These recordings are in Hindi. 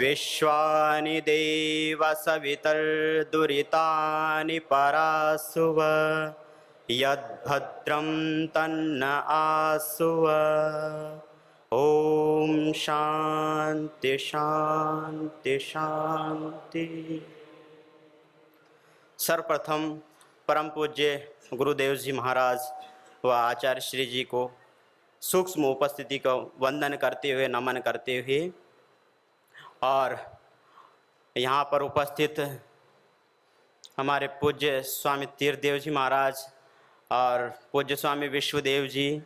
विश्वानि देव सवितर्दुरितानि परासुव यद्भद्रं तन्न आसुव। ओम शांति शांति शांति। सर्वप्रथम परम पूज्य गुरुदेव जी महाराज व आचार्य श्री जी को सूक्ष्म उपस्थिति को वंदन करते हुए, नमन करते हुए, और यहाँ पर उपस्थित हमारे पूज्य स्वामी तीर्थदेव जी महाराज और पूज्य स्वामी विश्वदेव जी,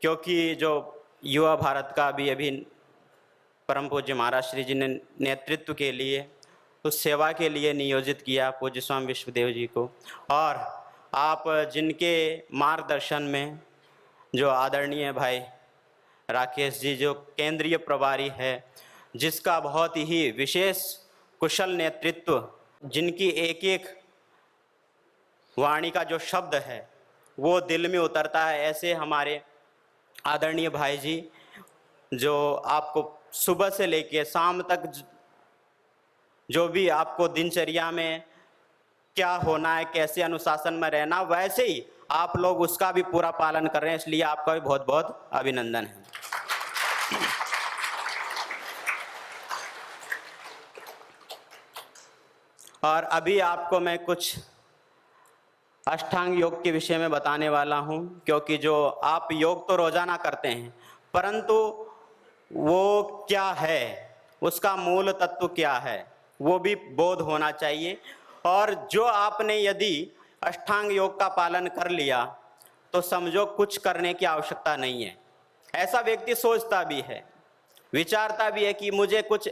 क्योंकि जो युवा भारत का भी अभी परम पूज्य महाराज श्री जी ने नेतृत्व के लिए, उस सेवा के लिए नियोजित किया पूज्य स्वामी विश्वदेव जी को, और आप जिनके मार्गदर्शन में जो आदरणीय भाई राकेश जी जो केंद्रीय प्रभारी है, जिसका बहुत ही विशेष कुशल नेतृत्व, जिनकी एक एक वाणी का जो शब्द है वो दिल में उतरता है, ऐसे हमारे आदरणीय भाई जी जो आपको सुबह से लेकर शाम तक जो भी आपको दिनचर्या में क्या होना है, कैसे अनुशासन में रहना, वैसे ही आप लोग उसका भी पूरा पालन कर रहे हैं, इसलिए आपका भी बहुत बहुत अभिनंदन है। और अभी आपको मैं कुछ अष्टांग योग के विषय में बताने वाला हूं, क्योंकि जो आप योग तो रोजाना करते हैं, परंतु वो क्या है, उसका मूल तत्व क्या है, वो भी बोध होना चाहिए। और जो आपने यदि अष्टांग योग का पालन कर लिया तो समझो कुछ करने की आवश्यकता नहीं है। ऐसा व्यक्ति सोचता भी है, विचारता भी है कि मुझे कुछ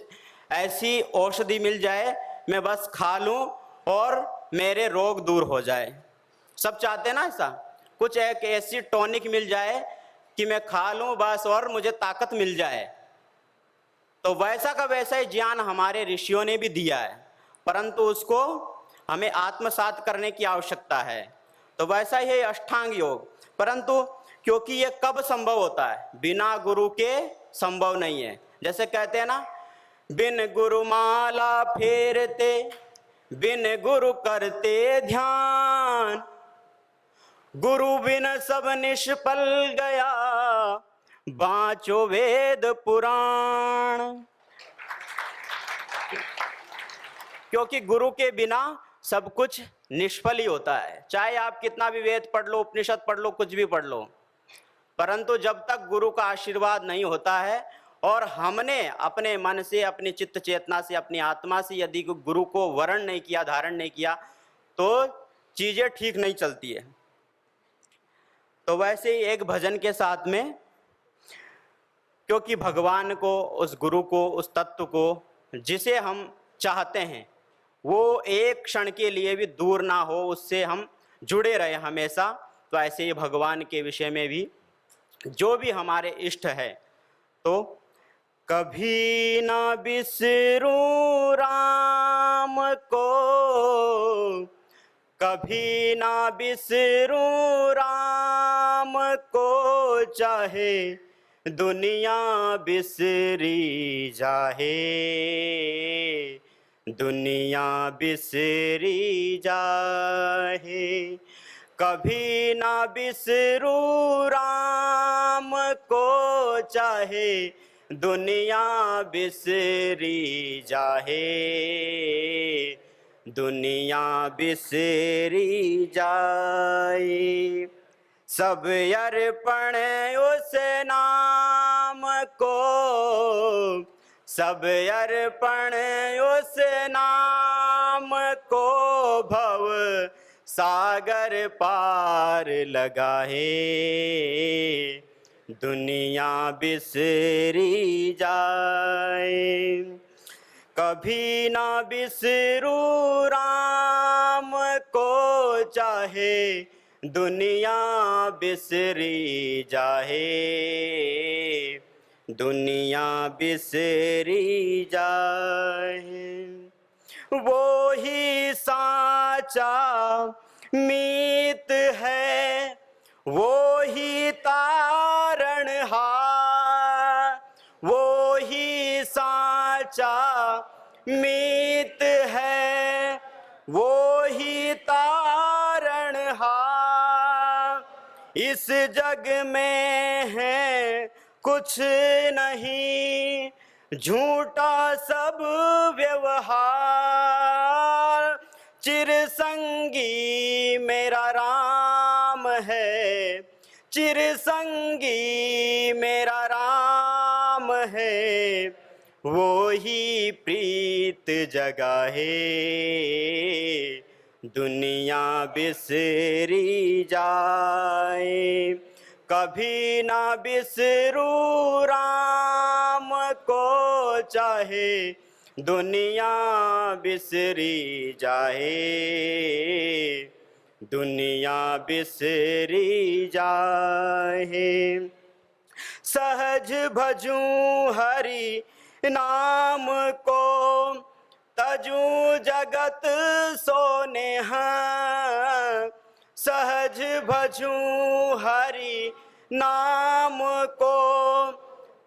ऐसी औषधि मिल जाए, मैं बस खा लूं और मेरे रोग दूर हो जाए। सब चाहते हैं ना ऐसा, कुछ एक ऐसी टॉनिक मिल जाए कि मैं खा लूं बस और मुझे ताकत मिल जाए। तो वैसा का वैसा ही ज्ञान हमारे ऋषियों ने भी दिया है, परंतु उसको हमें आत्मसात करने की आवश्यकता है। तो वैसा ही है अष्टांग योग, परंतु क्योंकि ये कब संभव होता है, बिना गुरु के संभव नहीं है। जैसे कहते हैं ना, बिन गुरु माला फेरते, बिन गुरु करते ध्यान, गुरु बिन सब निष्फल गया, बाँचो वेद पुराण। क्योंकि गुरु के बिना सब कुछ निष्फल ही होता है, चाहे आप कितना भी वेद पढ़ लो, उपनिषद पढ़ लो, कुछ भी पढ़ लो, परंतु जब तक गुरु का आशीर्वाद नहीं होता है और हमने अपने मन से, अपनी चित्त चेतना से, अपनी आत्मा से यदि गुरु को वरण नहीं किया, धारण नहीं किया, तो चीजें ठीक नहीं चलती है। तो वैसे ही एक भजन के साथ में, क्योंकि भगवान को, उस गुरु को, उस तत्व को जिसे हम चाहते हैं, वो एक क्षण के लिए भी दूर ना हो, उससे हम जुड़े रहे हमेशा। तो ऐसे ही भगवान के विषय में भी जो भी हमारे इष्ट है, तो कभी ना बिसरूं राम को, कभी ना बिसरूं राम को, चाहे दुनिया बिसरी जाहे, दुनिया बिसरी जाहे। कभी ना बिसरूं राम को, चाहे दुनिया बिसरी जाहे, दुनिया बिसरी जाए। सब अर्पण उस नाम को, सब अर्पण उस नाम को, भव सागर पार लगाए, दुनिया बिसरी जाए। कभी ना बिसरूं राम को, चाहे दुनिया बिसरी जाए, दुनिया बिसरी जाए। वो ही साचा मीत है, वो ही तारणहार, वो ही सा साचा मीत है, वो ही तारणहार। इस जग में है कुछ नहीं, झूठा सब व्यवहार। चिरसंगी मेरा राम है, चिरसंगी मेरा राम है, वो ही प्रीत जगाहे, दुनिया बिसरी जाए। कभी ना बिसरू राम को, चाहे दुनिया बिसरी जाए, दुनिया बिसरी जाए। सहज भजूं हरि नाम को, तजूं जगत सोने हैं। सहज भजूं हरि नाम को,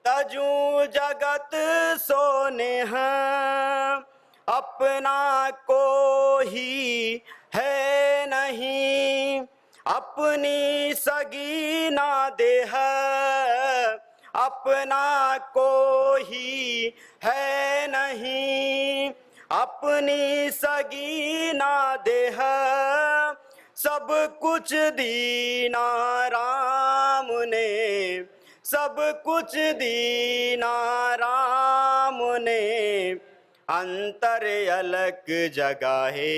तजूं जगत सोने हैं। अपना को ही है नहीं, अपनी सगी ना देह। अपना को ही है नहीं, अपनी सगी ना देह। सब कुछ दीना राम ने, सब कुछ दीना राम ने, अंतर अलग जगाहे,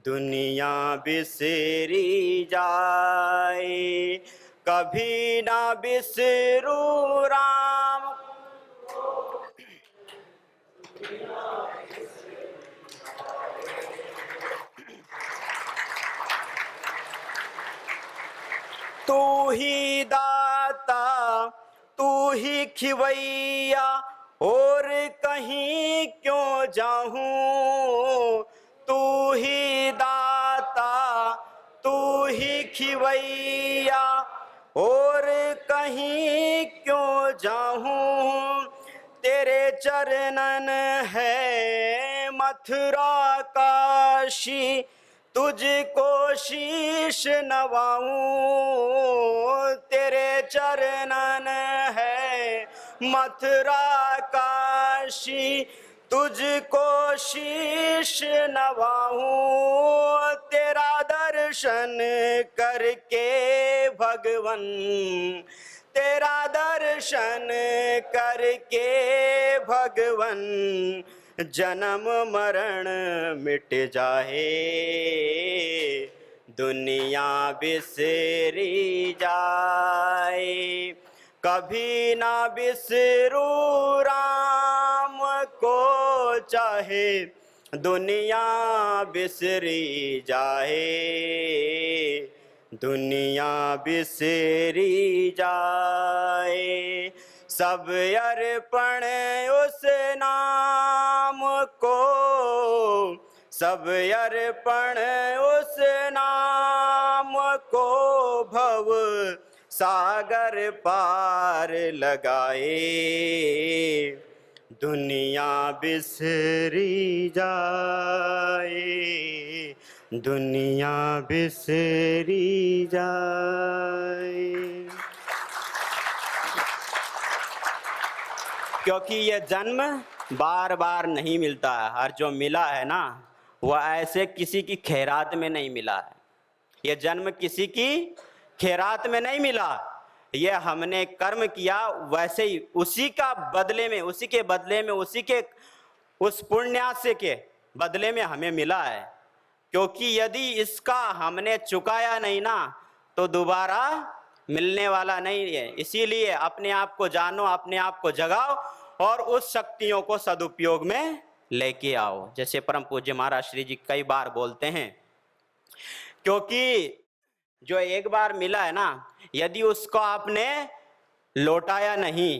दुनिया बिसरी जाए। कभी ना बिसरू राम। तू ही दाता, तू ही खिवैया, और कहीं क्यों जाऊं। तू ही दाता, तू ही खिवैया, और कहीं क्यों जाऊं। तेरे चरणन है मथुरा काशी, तुझको शीश नवाऊं। तेरे चरणन है मथुरा काशी, तुझको शीश नवाऊं। तेरा दर्शन करके भगवन, तेरा दर्शन करके भगवन, जन्म मरण मिट जाए, दुनिया बिसरी जाए। कभी ना बिसरू राम को, चाहे दुनिया बिसरी जाए, दुनिया बिसरी जाए। सब अर्पण उस नाम को, सब अर्पण उस नाम को, भव सागर पार लगाए, दुनिया बिसरी जाए, दुनिया बिसरी जाए। क्योंकि ये जन्म बार बार नहीं मिलता है, और जो मिला है ना वह ऐसे किसी की खैरात में नहीं मिला है। ये जन्म किसी की खैरात में नहीं मिला, ये हमने कर्म किया वैसे ही उसी का बदले में, उसी के बदले में, उसी के उस पुण्यास्य के बदले में हमें मिला है। क्योंकि यदि इसका हमने चुकाया नहीं ना तो दोबारा मिलने वाला नहीं है। इसीलिए अपने आप को जानो, अपने आप को जगाओ और उस शक्तियों को सदुपयोग में लेके आओ, जैसे परम पूज्य महाराज श्री जी कई बार बोलते हैं। क्योंकि जो एक बार मिला है ना, यदि उसको आपने लौटाया नहीं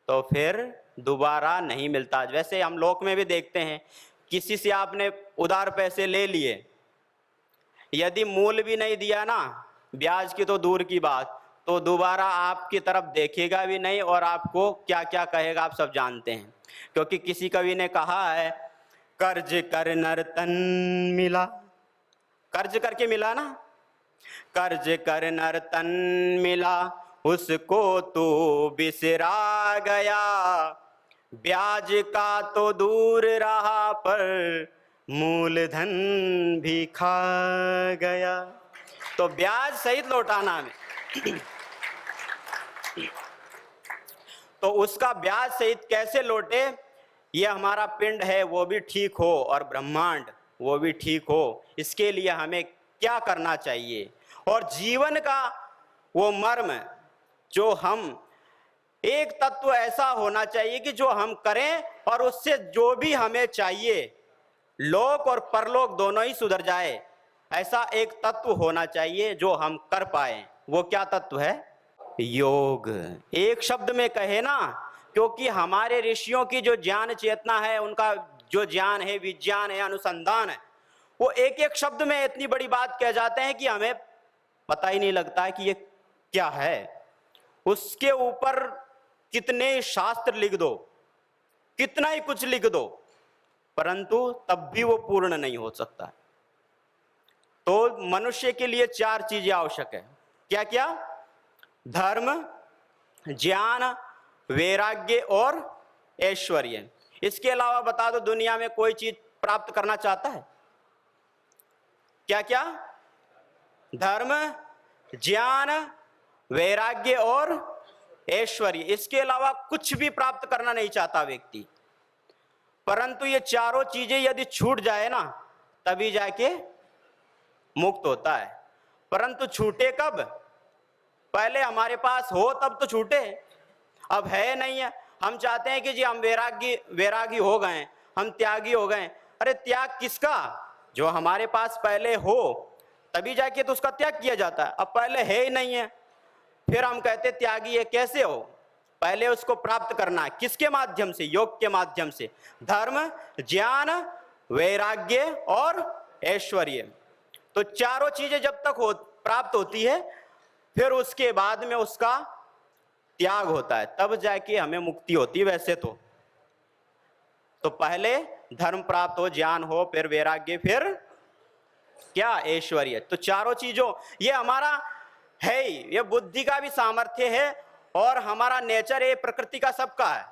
तो फिर दोबारा नहीं मिलता। वैसे हम लोक में भी देखते हैं, किसी से आपने उधार पैसे ले लिए, यदि मूल भी नहीं दिया ना, ब्याज की तो दूर की बात, तो दोबारा आपकी तरफ देखेगा भी नहीं और आपको क्या क्या कहेगा आप सब जानते हैं। क्योंकि किसी कवि ने कहा है, कर्ज कर नर्तन मिला, कर्ज करके मिला ना, कर्ज कर नर्तन मिला उसको तो बिसरा गया, ब्याज का तो दूर रहा पर मूलधन भी खा गया। तो ब्याज सहित लौटाना हमें। तो उसका ब्याज सहित कैसे लौटे, ये हमारा पिंड है वो भी ठीक हो और ब्रह्मांड वो भी ठीक हो, इसके लिए हमें क्या करना चाहिए। और जीवन का वो मर्म जो हम, एक तत्व ऐसा होना चाहिए कि जो हम करें और उससे जो भी हमें चाहिए लोक और परलोक दोनों ही सुधर जाए, ऐसा एक तत्व होना चाहिए जो हम कर पाए। वो क्या तत्व है? योग। एक शब्द में कहे ना, क्योंकि हमारे ऋषियों की जो ज्ञान चेतना है, उनका जो ज्ञान है, विज्ञान है, अनुसंधान है, वो एक एक शब्द में इतनी बड़ी बात कह जाते हैं कि हमें पता ही नहीं लगता है कि ये क्या है। उसके ऊपर कितने शास्त्र लिख दो, कितना ही कुछ लिख दो, परंतु तब भी वो पूर्ण नहीं हो सकता। तो मनुष्य के लिए 4 चीजें आवश्यक है। क्या क्या? धर्म, ज्ञान, वैराग्य और ऐश्वर्य। इसके अलावा बता दो, दुनिया में कोई चीज प्राप्त करना चाहता है? क्या क्या? धर्म, ज्ञान, वैराग्य और ऐश्वर्य। इसके अलावा कुछ भी प्राप्त करना नहीं चाहता व्यक्ति। परंतु ये चारों चीजें यदि छूट जाए ना, तभी जाके मुक्त होता है। परंतु छूटे कब? पहले हमारे पास हो तब तो छूटे। अब है नहीं है, हम चाहते हैं कि जी हम वैरागी हो गए, हम त्यागी हो गए। अरे त्याग किसका? जो हमारे पास पहले हो तभी जाके तो उसका त्याग किया जाता है। अब पहले है ही नहीं है, फिर हम कहते त्यागी है। कैसे हो? पहले उसको प्राप्त करना है। किसके माध्यम से? योग के माध्यम से। धर्म, ज्ञान, वैराग्य और ऐश्वर्य। तो चारों चीजें जब तक प्राप्त होती है, फिर उसके बाद में उसका त्याग होता है, तब जाके हमें मुक्ति होती है। वैसे तो पहले धर्म प्राप्त हो, ज्ञान हो, फिर वैराग्य, फिर क्या? ऐश्वर्य। तो चारों चीजों, ये हमारा है ही, ये बुद्धि का भी सामर्थ्य है और हमारा नेचर है, प्रकृति का सबका है।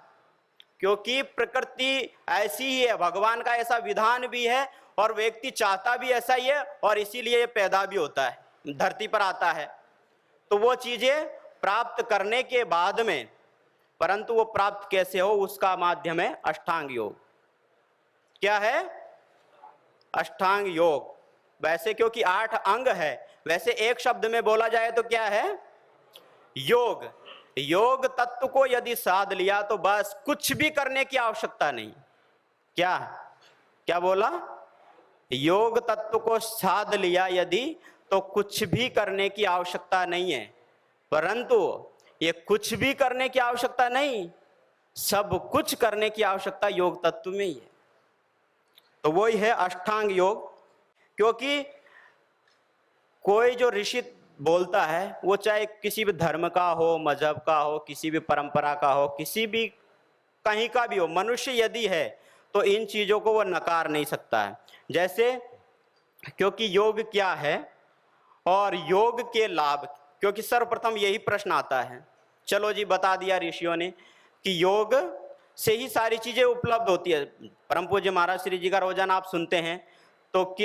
क्योंकि प्रकृति ऐसी ही है, भगवान का ऐसा विधान भी है और व्यक्ति चाहता भी ऐसा ही है, और इसीलिए ये पैदा भी होता है, धरती पर आता है। तो वो चीजें प्राप्त करने के बाद में, परंतु वो प्राप्त कैसे हो, उसका माध्यम है अष्टांग योग। क्या है? अष्टांग योग। वैसे क्योंकि 8 अंग है, वैसे एक शब्द में बोला जाए तो क्या है? योग। योग तत्व को यदि साध लिया तो बस कुछ भी करने की आवश्यकता नहीं। क्या क्या बोला? योग तत्व को साध लिया यदि, तो कुछ भी करने की आवश्यकता नहीं है। परंतु ये कुछ भी करने की आवश्यकता नहीं, सब कुछ करने की आवश्यकता योग तत्व में ही है। तो वही है अष्टांग योग। क्योंकि कोई जो ऋषि बोलता है, वो चाहे किसी भी धर्म का हो, मजहब का हो, किसी भी परंपरा का हो, किसी भी कहीं का भी हो, मनुष्य यदि है तो इन चीजों को वो नकार नहीं सकता है। जैसे क्योंकि योग क्या है और योग के लाभ, क्योंकि सर्वप्रथम यही प्रश्न आता है। चलो जी, बता दिया ऋषियों ने कि योग से ही सारी चीजें उपलब्ध होती है। परम पूज्य महाराज श्री जी का रोजाना आप सुनते हैं, तो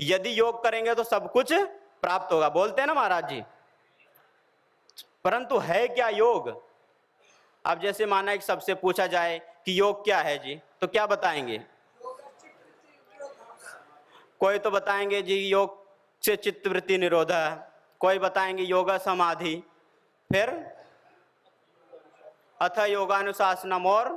यदि योग करेंगे तो सब कुछ प्राप्त होगा, बोलते हैं ना महाराज जी। परंतु है क्या योग? अब जैसे माना कि सबसे पूछा जाए कि योग क्या है जी, तो क्या बताएंगे? कोई तो बताएंगे जी योग से चित्तवृत्ति निरोध है, कोई बताएंगे योगा समाधि, फिर अथ योगानुशासनम, और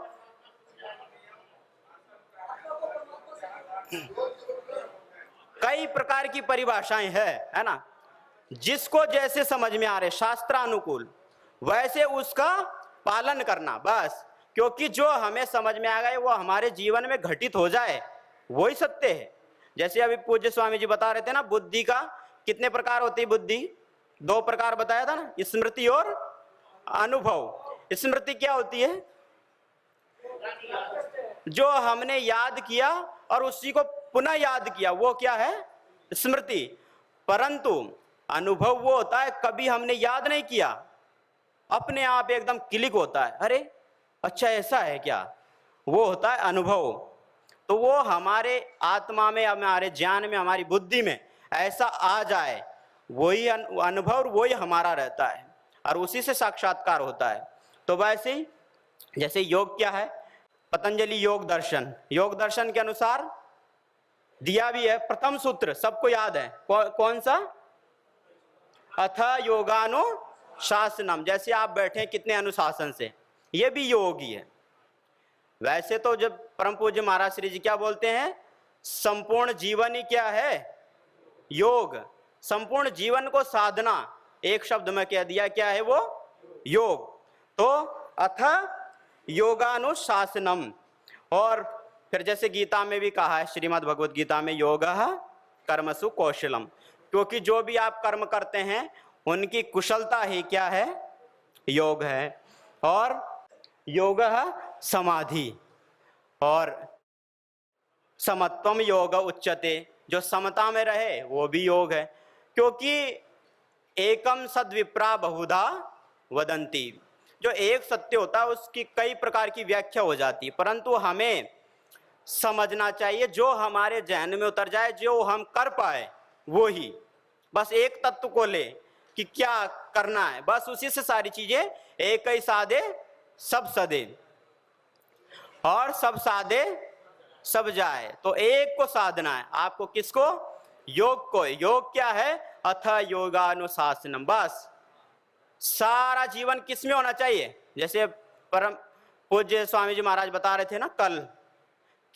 कई प्रकार की परिभाषाएं है ना। जिसको जैसे समझ में आ रहे, शास्त्रानुकूल, वैसे उसका पालन करना बस। क्योंकि जो हमें समझ में आ गए वो हमारे जीवन में घटित हो जाए, वही सत्य है। जैसे अभी पूज्य स्वामी जी बता रहे थे ना, बुद्धि का कितने प्रकार होती है बुद्धि? दो प्रकार बताया था ना, स्मृति और अनुभव। स्मृति क्या होती है? जो हमने याद किया और उसी को पुनः याद किया, वो क्या है? स्मृति। परंतु अनुभव वो होता है कभी हमने याद नहीं किया, अपने आप एकदम क्लिक होता है, अरे अच्छा ऐसा है क्या, वो होता है अनुभव। तो वो हमारे आत्मा में, हमारे ज्ञान में, हमारी बुद्धि में ऐसा आ जाए, वही अनुभव, वही हमारा रहता है और उसी से साक्षात्कार होता है। तो वैसे ही जैसे योग क्या है, पतंजलि योग दर्शन के अनुसार दिया भी है प्रथम सूत्र, सबको याद है, कौन सा? अथ योगानुशासनम। जैसे आप बैठे कितने अनुशासन से, ये भी योग ही है। वैसे तो जब परम पूज्य महाराज श्री जी क्या बोलते हैं, संपूर्ण जीवन ही क्या है? योग। संपूर्ण जीवन को साधना एक शब्द में कह दिया, क्या है वो? योग। तो अथ योगानुशासनम। और फिर जैसे गीता में भी कहा है, श्रीमद् भगवद गीता में, योगः कर्मसु कौशलम, क्योंकि जो भी आप कर्म करते हैं उनकी कुशलता ही क्या है? योग है। और योगः समाधि, और समत्वम योग उच्यते, जो समता में रहे वो भी योग है। क्योंकि एकम सद्विप्रा बहुधा वदंती, जो एक सत्य होता है उसकी कई प्रकार की व्याख्या हो जाती है, परंतु हमें समझना चाहिए जो हमारे जहन में उतर जाए, जो हम कर पाए वो ही, बस एक तत्व को ले कि क्या करना है, बस उसी से सारी चीजें, एक ही साधे सब सदे और सब साधे सब जाए। तो एक को साधना है आपको, किसको? योग को। योग क्या है? अथ योगानुशासनम। बस सारा जीवन किस में होना चाहिए? जैसे परम पूज्य स्वामी जी महाराज बता रहे थे ना कल,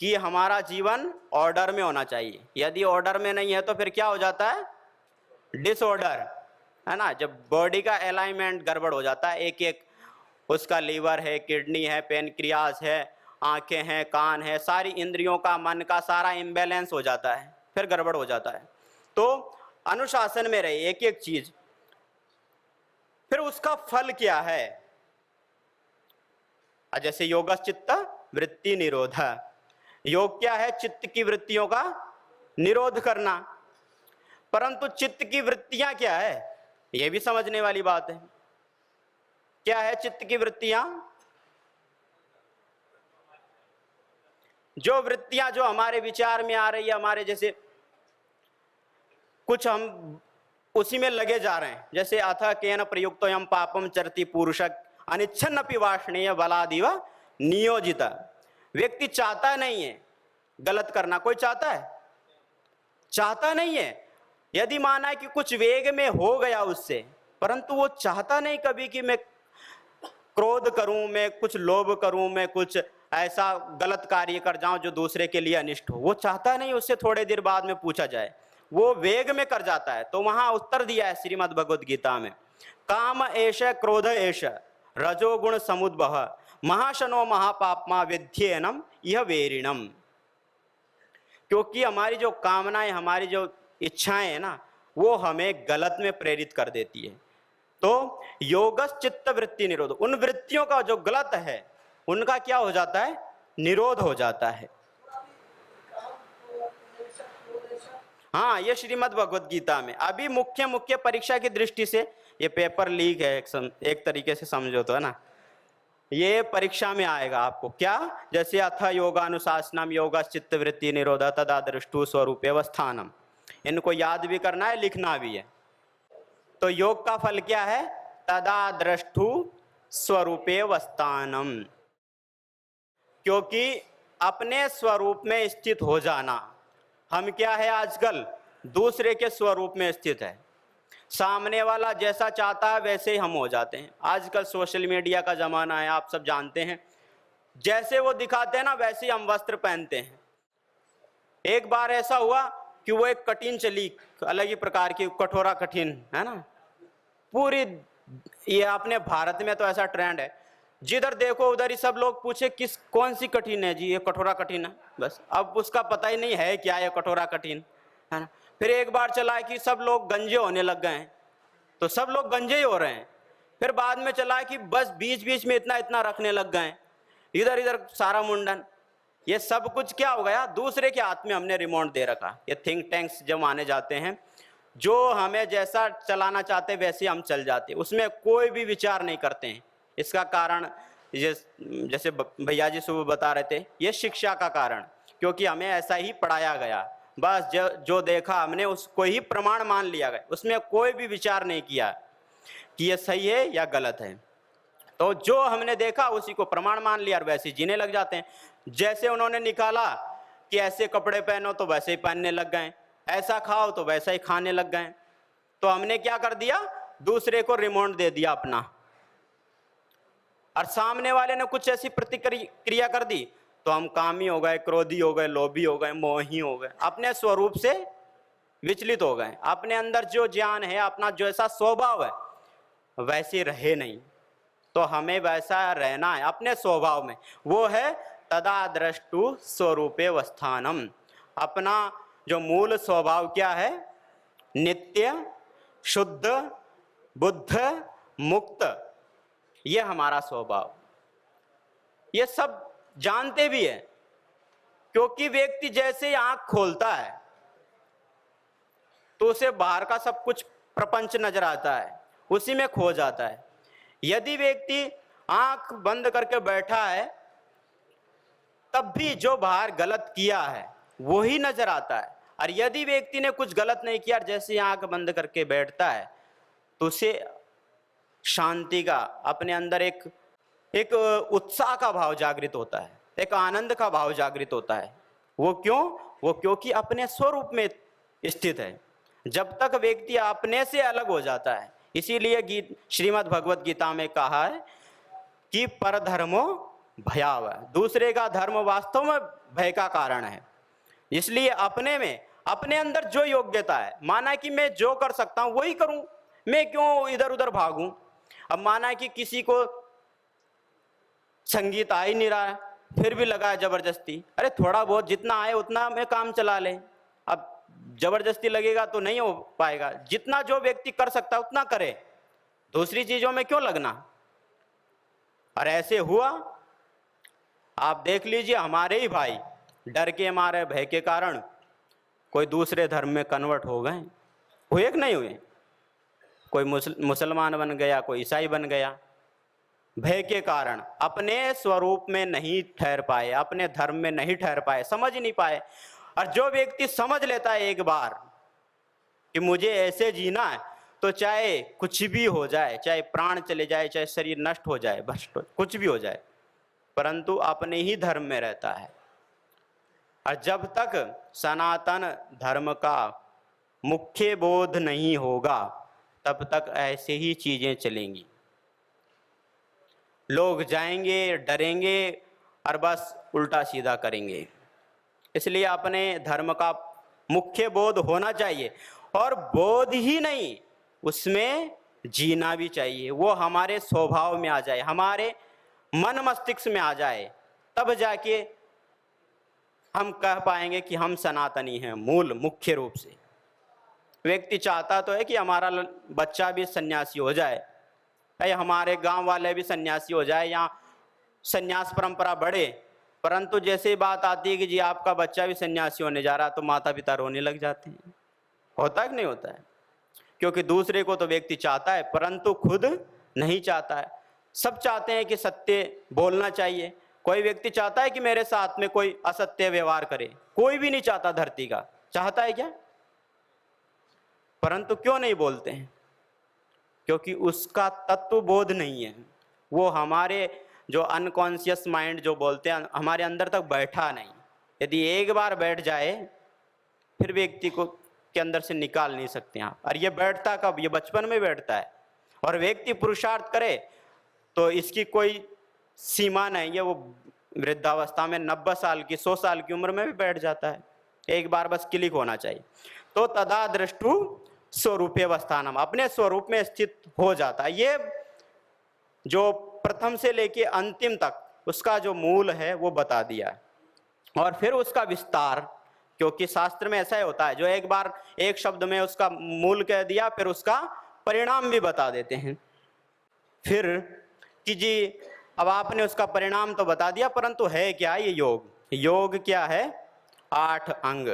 कि हमारा जीवन ऑर्डर में होना चाहिए। यदि ऑर्डर में नहीं है तो फिर क्या हो जाता है? डिसऑर्डर, है ना। जब बॉडी का अलाइनमेंट गड़बड़ हो जाता है, एक एक उसका लीवर है, किडनी है, पेनक्रियाज है, आंखें हैं, कान है, सारी इंद्रियों का, मन का सारा इम्बैलेंस हो जाता है, फिर गड़बड़ हो जाता है। तो अनुशासन में रहे एक एक चीज। फिर उसका फल क्या है? जैसे योग चित्त वृत्ति निरोध। योग क्या है? चित्त की वृत्तियों का निरोध करना। परंतु चित्त की वृत्तियां क्या है, यह भी समझने वाली बात है। क्या है चित्त की वृत्तियां? जो वृत्तियां जो हमारे विचार में आ रही है, हमारे जैसे कुछ हम उसी में लगे जा रहे हैं। जैसे अथ केन प्रयुक्तोऽयं पापम चरति पुरुषः अनिच्छन्नपि वाष्णेय बलादिव नियोजित। व्यक्ति चाहता नहीं है गलत करना, कोई चाहता है? चाहता नहीं है। यदि माना है कि कुछ वेग में हो गया उससे, परंतु वो चाहता नहीं कभी कि मैं क्रोध करूं, मैं कुछ लोभ करूं, मैं कुछ ऐसा गलत कार्य कर जाऊं जो दूसरे के लिए अनिष्ट हो। वो चाहता नहीं उससे थोड़े देर बाद में पूछा जाए, वो वेग में कर जाता है। तो वहां उत्तर दिया है श्रीमद् भगवद गीता में, काम एष क्रोध एष रजोगुण समुद्भव महाशनो महापापमा विध्येनम यह वेरिणम। क्योंकि हमारी जो कामनाएं, हमारी जो इच्छाएं है ना, वो हमें गलत में प्रेरित कर देती है। तो योगस चित्त वृत्ति निरोध, उन वृत्तियों का जो गलत है उनका क्या हो जाता है? निरोध हो जाता है। हाँ, ये श्रीमद् भगवद गीता में अभी मुख्य परीक्षा की दृष्टि से ये पेपर लीक है, एक तरीके से समझो तो, है ना। ये परीक्षा में आएगा आपको। क्या? जैसे अथ योगानुशासनम योगस चित्त वृत्ति निरोध तदा दृष्टु स्वरूपेवस्थानम। इनको याद भी करना है, लिखना भी है। तो योग का फल क्या है? तदा दृष्टु स्वरूपेवस्थानम। क्योंकि अपने स्वरूप में स्थित हो जाना। हम क्या है आजकल? दूसरे के स्वरूप में स्थित है। सामने वाला जैसा चाहता है वैसे ही हम हो जाते हैं। आजकल सोशल मीडिया का जमाना है, आप सब जानते हैं। जैसे वो दिखाते हैं ना वैसे ही हम वस्त्र पहनते हैं। एक बार ऐसा हुआ कि वो एक कठिन चली, अलग ही प्रकार की कठोरा कठिन, है ना। पूरी ये अपने भारत में तो ऐसा ट्रेंड है, जिधर देखो उधर ही सब लोग पूछे कौन सी कठिन है जी? ये कठोरा कठिन है। बस अब उसका पता ही नहीं है क्या ये कठोरा कठिन, है ना। फिर एक बार चला है कि सब लोग गंजे होने लग गए हैं, तो सब लोग गंजे ही हो रहे हैं। फिर बाद में चला कि बस बीच बीच में इतना इतना रखने लग गए, इधर इधर सारा मुंडन। ये सब कुछ क्या हो गया, दूसरे के हाथ में हमने रिमोट दे रखा। ये थिंक टैंक्स जो माने जाते हैं, जो हमें जैसा चलाना चाहते वैसे हम चल जाते, उसमें कोई भी विचार नहीं करते हैं। इसका कारण जैसे भैया जी सुबह बता रहे थे, ये शिक्षा का कारण, क्योंकि हमें ऐसा ही पढ़ाया गया। बस जो देखा हमने उसको ही प्रमाण मान लिया गया, उसमें कोई भी विचार नहीं किया कि ये सही है या गलत है। तो जो हमने देखा उसी को प्रमाण मान लिया और वैसे जीने लग जाते हैं। जैसे उन्होंने निकाला कि ऐसे कपड़े पहनो तो वैसे ही पहनने लग गए, ऐसा खाओ तो वैसा ही खाने लग गए। तो हमने क्या कर दिया, दूसरे को रिमोट दे दिया अपना, और सामने वाले ने कुछ ऐसी प्रतिक्रिया कर दी तो हम कामी हो गए, क्रोधी हो गए, लोभी हो गए, मोही हो गए, अपने स्वरूप से विचलित हो गए। अपने अंदर जो ज्ञान है, अपना जो ऐसा स्वभाव है वैसे रहे नहीं। तो हमें वैसा रहना है अपने स्वभाव में, वो है तदा द्रष्टु स्वरूपे वस्थानम। अपना जो मूल स्वभाव क्या है, नित्य, शुद्ध, बुद्ध, मुक्त, ये हमारा स्वभाव। ये सब जानते भी है, क्योंकि व्यक्ति जैसे ही आंख खोलता है तो उसे बाहर का सब कुछ प्रपंच नजर आता है, उसी में खो जाता है। यदि व्यक्ति आंख बंद करके बैठा है तब भी जो बाहर गलत किया है वही नजर आता है, और यदि व्यक्ति ने कुछ गलत नहीं किया, जैसे आंख बंद करके बैठता है तो उसे शांति का, अपने अंदर एक उत्साह का भाव जागृत होता है, एक आनंद का भाव जागृत होता है। वो क्यों? वो क्योंकि अपने स्वरूप में स्थित है। जब तक व्यक्ति अपने से अलग हो जाता है, इसीलिए श्रीमद् भगवत गीता में कहा है कि परधर्मो भयावह, दूसरे का धर्म वास्तव में भय का कारण है। इसलिए अपने में, अपने अंदर जो योग्यता है, माना कि मैं जो कर सकता हूं वही करूं, मैं क्यों इधर उधर भागूं। अब माना कि किसी को संगीत आ ही नहीं रहा है, फिर भी लगा है जबरदस्ती, अरे थोड़ा बहुत जितना आए उतना में काम चला ले। अब जबरदस्ती लगेगा तो नहीं हो पाएगा। जितना जो व्यक्ति कर सकता है उतना करे, दूसरी चीजों में क्यों लगना। और ऐसे हुआ, आप देख लीजिए, हमारे ही भाई डर के मारे, भय के कारण कोई दूसरे धर्म में कन्वर्ट हो गए, हुए कि नहीं हुए। कोई मुसलमान बन गया, कोई ईसाई बन गया, भय के कारण अपने स्वरूप में नहीं ठहर पाए, अपने धर्म में नहीं ठहर पाए, समझ नहीं पाए। और जो व्यक्ति समझ लेता है एक बार कि मुझे ऐसे जीना है, तो चाहे कुछ भी हो जाए, चाहे प्राण चले जाए, चाहे शरीर नष्ट हो जाए, भ्रष्ट हो, कुछ भी हो जाए, परंतु अपने ही धर्म में रहता है। और जब तक सनातन धर्म का मुख्य बोध नहीं होगा तब तक ऐसे ही चीजें चलेंगी। लोग जाएंगे, डरेंगे और बस उल्टा सीधा करेंगे। इसलिए अपने धर्म का मुख्य बोध होना चाहिए, और बोध ही नहीं, उसमें जीना भी चाहिए। वो हमारे स्वभाव में आ जाए, हमारे मन मस्तिष्क में आ जाए, तब जाके हम कह पाएंगे कि हम सनातनी हैं मूल मुख्य रूप से। व्यक्ति चाहता तो है कि हमारा बच्चा भी सन्यासी हो जाए, या हमारे गांव वाले भी सन्यासी हो जाए, या सन्यास परंपरा बढ़े, परंतु जैसे बात आती है कि जी आपका बच्चा भी सन्यासी होने जा रहा, तो माता पिता रोने लग जाते हैं। होता है कि नहीं होता है? क्योंकि दूसरे को तो व्यक्ति चाहता है परंतु खुद नहीं चाहता है। सब चाहते हैं कि सत्य बोलना चाहिए, कोई व्यक्ति चाहता है कि मेरे साथ में कोई असत्य व्यवहार करे, कोई भी नहीं चाहता धरती का, चाहता है क्या? परंतु क्यों नहीं बोलते हैं? क्योंकि उसका तत्व बोध नहीं है, वो हमारे जो अनकॉन्शियस माइंड जो बोलते हैं हमारे अंदर तक बैठा नहीं। यदि एक बार बैठ जाए फिर व्यक्ति को के अंदर से निकाल नहीं सकते आप। और ये बैठता कब? ये बचपन में बैठता है। और व्यक्ति पुरुषार्थ करे तो इसकी कोई सीमा नहीं है, वो वृद्धावस्था में 90 साल की 100 साल की उम्र में भी बैठ जाता है। एक बार बस क्लिक होना चाहिए। तो तदा दृष्टु स्वरूपे अवस्थानम, अपने स्वरूप में स्थित हो जाता है। ये जो प्रथम से लेके अंतिम तक उसका जो मूल है वो बता दिया, और फिर उसका विस्तार, क्योंकि शास्त्र में ऐसा ही होता है, जो एक बार एक शब्द में उसका मूल कह दिया फिर उसका परिणाम भी बता देते हैं। फिर कि जी अब आपने उसका परिणाम तो बता दिया, परंतु है क्या ये योग? योग क्या है? 8 अंग,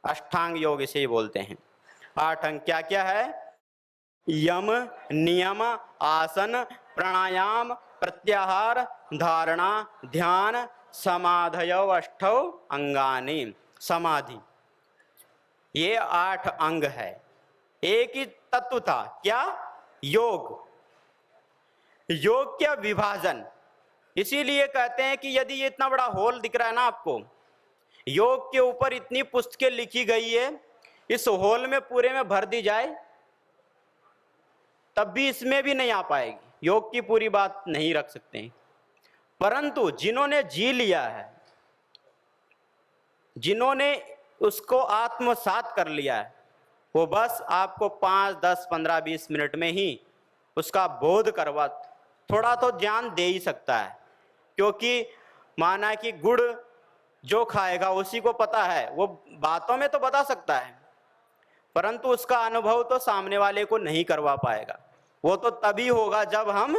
अष्टांग योग इसे बोलते हैं। 8 अंग क्या क्या है? यम, नियम, आसन, प्राणायाम, प्रत्याहार, धारणा, ध्यान, समाधयो अष्टौ अंगानि। समाधि, ये 8 अंग है। एक ही तत्व था, क्या? योग। योग क्या? विभाजन। इसीलिए कहते हैं कि यदि ये इतना बड़ा होल दिख रहा है ना आपको, योग के ऊपर इतनी पुस्तकें लिखी गई है, इस होल में पूरे में भर दी जाए तब भी इसमें भी नहीं आ पाएगी, योग की पूरी बात नहीं रख सकते हैं। परंतु जिन्होंने जी लिया है, जिन्होंने उसको आत्मसात कर लिया है, वो बस आपको 5, 10, 15, 20 मिनट में ही उसका बोध करवा, थोड़ा तो ज्ञान दे ही सकता है। क्योंकि माना कि गुड़ जो खाएगा उसी को पता है, वो बातों में तो बता सकता है, परंतु उसका अनुभव तो सामने वाले को नहीं करवा पाएगा। वो तो तभी होगा जब हम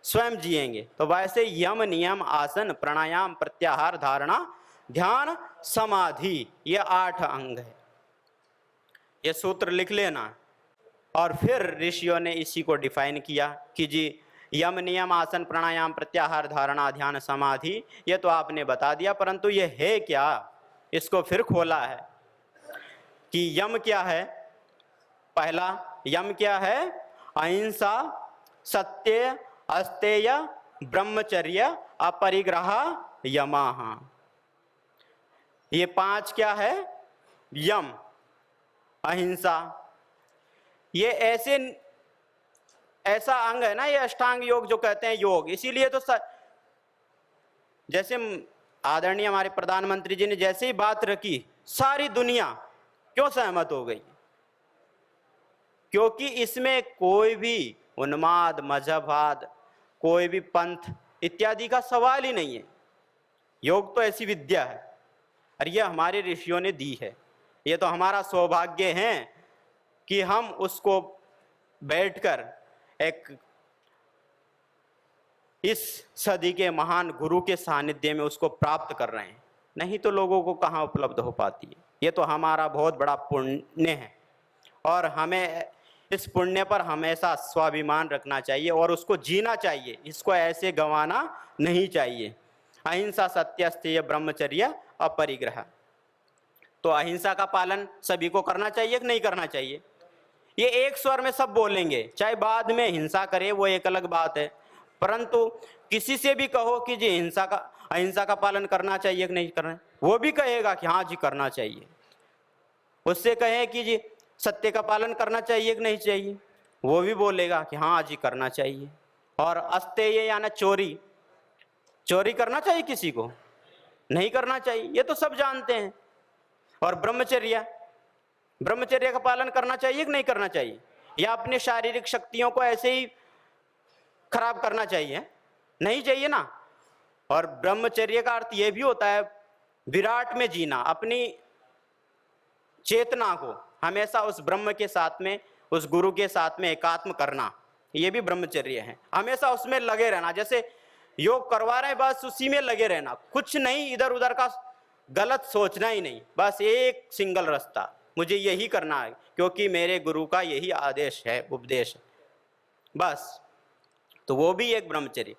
स्वयं जिएंगे। तो वैसे यम, नियम, आसन, प्राणायाम, प्रत्याहार, धारणा, ध्यान, समाधि, ये 8 अंग है। ये सूत्र लिख लेना। और फिर ऋषियों ने इसी को डिफाइन किया कि जी यम, नियम, आसन, प्राणायाम, प्रत्याहार, धारणा, ध्यान, समाधि, ये तो आपने बता दिया, परंतु ये है क्या? इसको फिर खोला है कि यम क्या है। पहला यम क्या है? अहिंसा, सत्य, अस्तेय, ब्रह्मचर्य, अपरिग्रह, यमाः। ये 5 क्या है? यम। अहिंसा, ये ऐसा अंग है ना, ये अष्टांग योग जो कहते हैं योग। इसीलिए तो जैसे आदरणीय हमारे प्रधानमंत्री जी ने जैसे ही बात रखी, सारी दुनिया क्यों सहमत हो गई? क्योंकि इसमें कोई भी उन्माद, मजहबवाद, कोई भी पंथ इत्यादि का सवाल ही नहीं है। योग तो ऐसी विद्या है और ये हमारे ऋषियों ने दी है। ये तो हमारा सौभाग्य है कि हम उसको बैठकर एक इस सदी के महान गुरु के सानिध्य में उसको प्राप्त कर रहे हैं। नहीं तो लोगों को कहाँ उपलब्ध हो पाती है। ये तो हमारा बहुत बड़ा पुण्य है और हमें इस पुण्य पर हमेशा स्वाभिमान रखना चाहिए और उसको जीना चाहिए। इसको ऐसे गंवाना नहीं चाहिए। अहिंसा, सत्य, अस्तेय, ब्रह्मचर्य, अपरिग्रह। तो अहिंसा का पालन सभी को करना चाहिए कि नहीं करना चाहिए? ये एक स्वर में सब बोलेंगे, चाहे बाद में हिंसा करे वो एक अलग बात है, परंतु किसी से भी कहो कि जी अहिंसा का पालन करना चाहिए कि नहीं करना, वो भी कहेगा कि हाँ जी करना चाहिए। उससे कहें कि जी सत्य का पालन करना चाहिए कि नहीं चाहिए, वो भी बोलेगा कि हाँ जी करना चाहिए। और अस्तेय यानी चोरी, चोरी करना चाहिए किसी को? नहीं करना चाहिए, ये तो सब जानते हैं। और ब्रह्मचर्य, ब्रह्मचर्य का पालन करना चाहिए कि नहीं करना चाहिए? या अपनी शारीरिक शक्तियों को ऐसे ही खराब करना चाहिए? नहीं चाहिए ना। और ब्रह्मचर्य का अर्थ यह भी होता है विराट में जीना, अपनी चेतना को हमेशा उस ब्रह्म के साथ में, उस गुरु के साथ में एकात्म करना, ये भी ब्रह्मचर्य है। हमेशा उसमें लगे रहना, जैसे योग करवा रहे हैं बस उसी में लगे रहना, कुछ नहीं इधर उधर का गलत सोचना ही नहीं, बस एक सिंगल रास्ता, मुझे यही करना है क्योंकि मेरे गुरु का यही आदेश है, उपदेश है, बस। तो वो भी एक ब्रह्मचर्य।